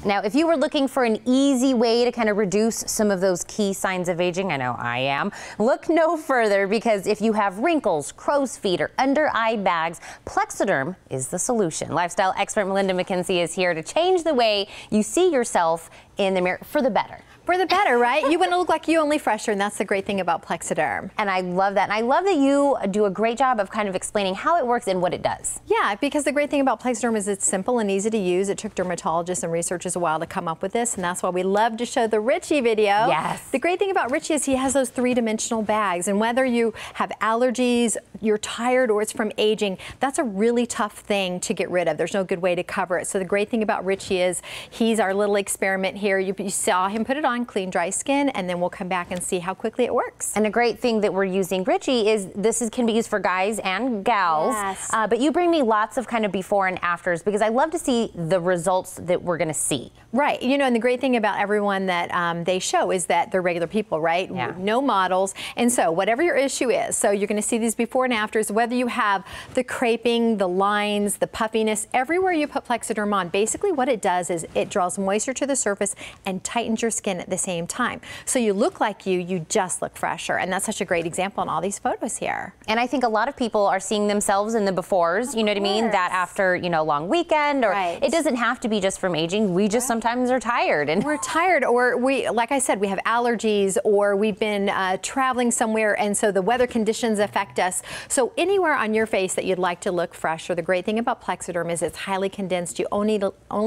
Now, if you were looking for an easy way to kind of reduce some of those key signs of aging, I know I am, look no further, because if you have wrinkles, crow's feet, or under eye bags, Plexaderm is the solution. Lifestyle expert Melinda McKinsey is here to change the way you see yourself in the mirror for the better. For the better, right? You want to look like you, only fresher, and that's the great thing about Plexaderm. And I love that. And I love that you do a great job of kind of explaining how it works and what it does. Yeah, because the great thing about Plexaderm is it's simple and easy to use. It took dermatologists and researchers a while to come up with this, and that's why we love to show the Richie video. Yes. The great thing about Richie is he has those three-dimensional bags, and whether you have allergies, you're tired, or it's from aging, that's a really tough thing to get rid of. There's no good way to cover it. So the great thing about Richie is he's our little experiment here. You saw him put it on clean, dry skin, and then we'll come back and see how quickly it works. And a great thing that we're using Richie is can be used for guys and gals. Yes. But you bring me lots of kind of before and afters, because I love to see the results that we're going to see. Right. You know, and the great thing about everyone that they show is that they're regular people, right? Yeah. No models. And so whatever your issue is, so you're going to see these before and afters, whether you have the creping, the lines, the puffiness, everywhere you put Plexaderm on, basically what it does is it draws moisture to the surface and tightens your skin at the same time. So you look like you just look fresher. And that's such a great example in all these photos here. And I think a lot of people are seeing themselves in the befores, you know what I mean? That after, you know, a long weekend, or it doesn't have to be just from aging. We just sometimes are tired. And we're tired, or like I said, we have allergies, or we've been traveling somewhere, and so the weather conditions affect us. So anywhere on your face that you'd like to look fresher, the great thing about Plexaderm is it's highly condensed. You only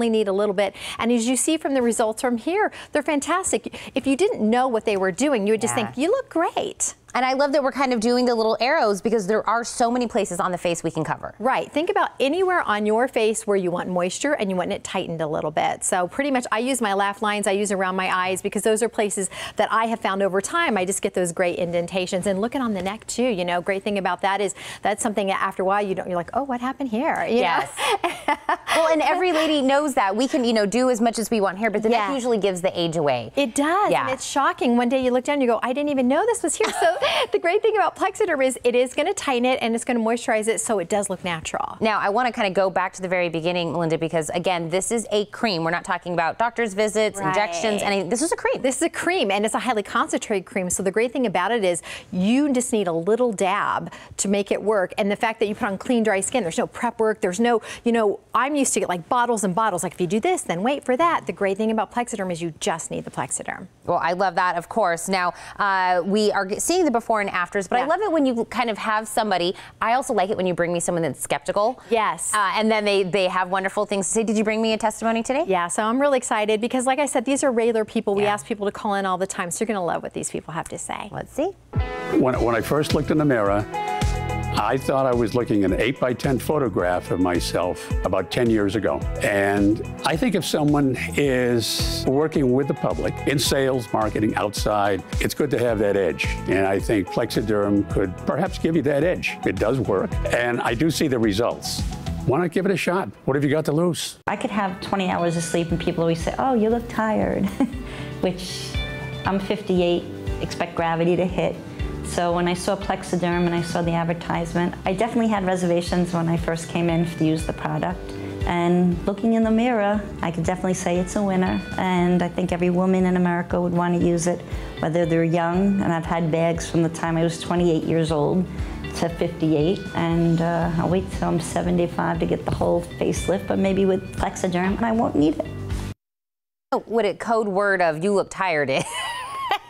need a little bit. And as you see from the results from here, they're fantastic. If you didn't know what they were doing, you would just think, you look great. And I love that we're kind of doing the little arrows, because there are so many places on the face we can cover. Right. Think about anywhere on your face where you want moisture and you want it tightened a little bit. So pretty much I use my laugh lines, I use around my eyes, because those are places that I have found over time I just get those great indentations. And looking on the neck too, you know, great thing about that is that's something that after a while you're like, oh, what happened here? You know? Well, and every lady knows that. We can, you know, do as much as we want here, but the neck usually gives the age away. It does. Yeah. And it's shocking. One day you look down and you go, I didn't even know this was here. So the great thing about Plexaderm is it is going to tighten it and it's going to moisturize it, so it does look natural. Now, I want to kind of go back to the very beginning, Melinda, because again, this is a cream. We're not talking about doctor's visits, injections, anything. This is a cream. This is a cream, and it's a highly concentrated cream. So the great thing about it is you just need a little dab to make it work. And the fact that you put on clean, dry skin, there's no prep work. There's no, you know, I'm used to get like bottles and bottles. Like if you do this, then wait for that. The great thing about Plexaderm is you just need the Plexaderm. Well, I love that, of course. Now, we are seeing the before and afters, but I love it when you kind of have somebody. I also like it when you bring me someone that's skeptical. Yes. And then they have wonderful things to say. Did you bring me a testimony today? Yeah, so I'm really excited because, like I said, these are regular people. We ask people to call in all the time, so you're going to love what these people have to say. Let's see. When I first looked in the mirror, I thought I was looking at an 8x10 photograph of myself about 10 years ago. And I think if someone is working with the public in sales, marketing, outside, it's good to have that edge. And I think Plexaderm could perhaps give you that edge. It does work. And I do see the results. Why not give it a shot? What have you got to lose? I could have 20 hours of sleep and people always say, oh, you look tired, which I'm 58, expect gravity to hit. So when I saw Plexaderm and I saw the advertisement, I definitely had reservations when I first came in to use the product. And looking in the mirror, I could definitely say it's a winner. And I think every woman in America would want to use it, whether they're young, and I've had bags from the time I was 28 years old to 58, and I'll wait till I'm 75 to get the whole facelift, but maybe with Plexaderm I won't need it. What a code word of "you look tired" is.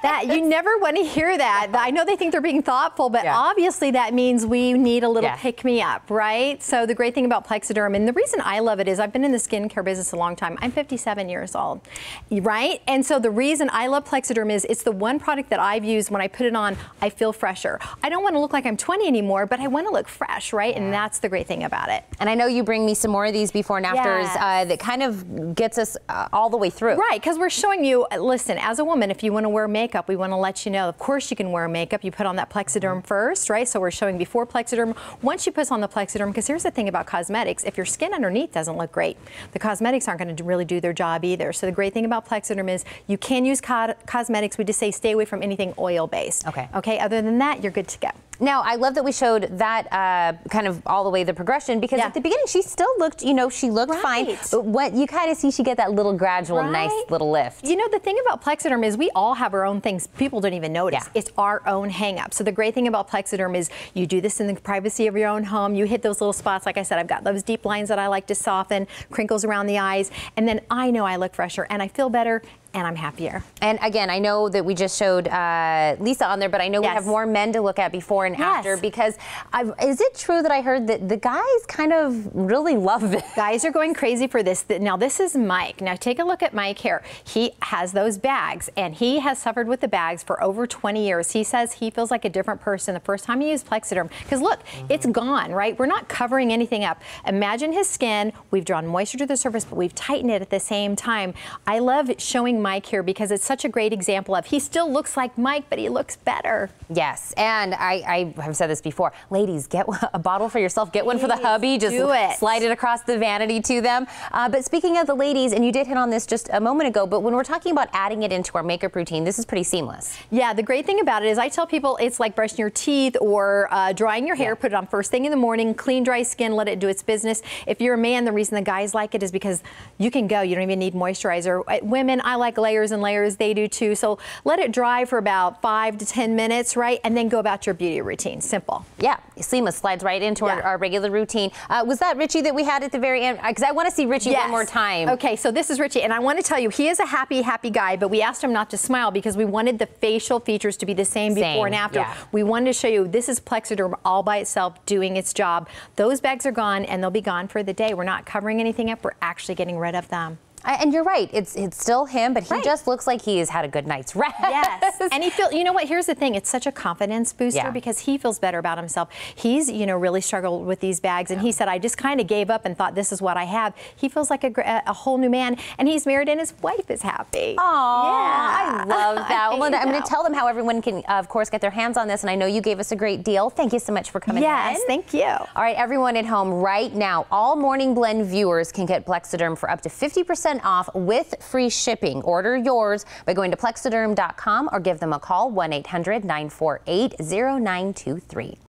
That you never want to hear that. I know they think they're being thoughtful, but obviously that means we need a little pick-me-up, right? So the great thing about Plexaderm, and the reason I love it is I've been in the skincare business a long time. I'm 57 years old, right? And so the reason I love Plexaderm is it's the one product that I've used. When I put it on, I feel fresher. I don't want to look like I'm 20 anymore, but I want to look fresh, right? And that's the great thing about it. And I know you bring me some more of these before and afters that kind of gets us all the way through. Right, because we're showing you, listen, as a woman, if you want to wear makeup, makeup, we want to let you know, of course you can wear makeup. You put on that Plexaderm first, right? So we're showing before Plexaderm. Once you put on the Plexaderm, because here's the thing about cosmetics, if your skin underneath doesn't look great, the cosmetics aren't going to really do their job either. So the great thing about Plexaderm is you can use cosmetics. We just say stay away from anything oil-based. Okay, other than that, you're good to go. Now, I love that we showed that kind of all the way the progression, because at the beginning she still looked, you know, she looked fine. But what you kind of see, she get that little gradual, nice little lift. You know, the thing about Plexaderm is we all have our own things people don't even notice. It's our own hang-up. So the great thing about Plexaderm is you do this in the privacy of your own home. You hit those little spots. Like I said, I've got those deep lines that I like to soften, crinkles around the eyes, and then I know I look fresher and I feel better. And I'm happier. And again, I know that we just showed Lisa on there, but I know we have more men to look at before and after, because is it true that I heard that the guys kind of really love this? Guys are going crazy for this. Now, this is Mike. Now, take a look at Mike here. He has those bags, and he has suffered with the bags for over 20 years. He says he feels like a different person the first time he used Plexaderm, because look, it's gone, right? We're not covering anything up. Imagine his skin. We've drawn moisture to the surface, but we've tightened it at the same time. I love showing Mike here because it's such a great example of he still looks like Mike, but he looks better. Yes, and I have said this before. Ladies, get a bottle for yourself. Get one for the hubby. Just slide it across the vanity to them. But speaking of the ladies, and you did hit on this just a moment ago, but when we're talking about adding it into our makeup routine, this is pretty seamless. Yeah, the great thing about it is I tell people it's like brushing your teeth or drying your hair. Put it on first thing in the morning, clean, dry skin, let it do its business. If you're a man, the reason the guys like it is because you can go. You don't even need moisturizer. Women, I like layers and layers. They do too. So let it dry for about 5 to 10 minutes, right? And then go about your beauty routine. Simple. Yeah, seamless, slides right into our regular routine. Was that Richie that we had at the very end? Because I want to see Richie one more time. Okay, so this is Richie, and I want to tell you, he is a happy guy, but we asked him not to smile because we wanted the facial features to be the same before and after. We wanted to show you this is Plexaderm all by itself doing its job. Those bags are gone, and they'll be gone for the day. We're not covering anything up. We're actually getting rid of them. And you're right, it's still him, but he just looks like he has had a good night's rest. Yes, and he feels, you know what, here's the thing, it's such a confidence booster because he feels better about himself. He's, you know, really struggled with these bags, and he said, I just kind of gave up and thought this is what I have. He feels like a whole new man, and he's married and his wife is happy. Oh, yeah. I love that. Well, Linda, I'm going to tell them how everyone can, of course, get their hands on this, and I know you gave us a great deal. Thank you so much for coming in. Yes, thank you. All right, everyone at home, right now, all Morning Blend viewers can get Plexaderm for up to 50% off with free shipping. Order yours by going to plexaderm.com or give them a call, 1-800-948-0923.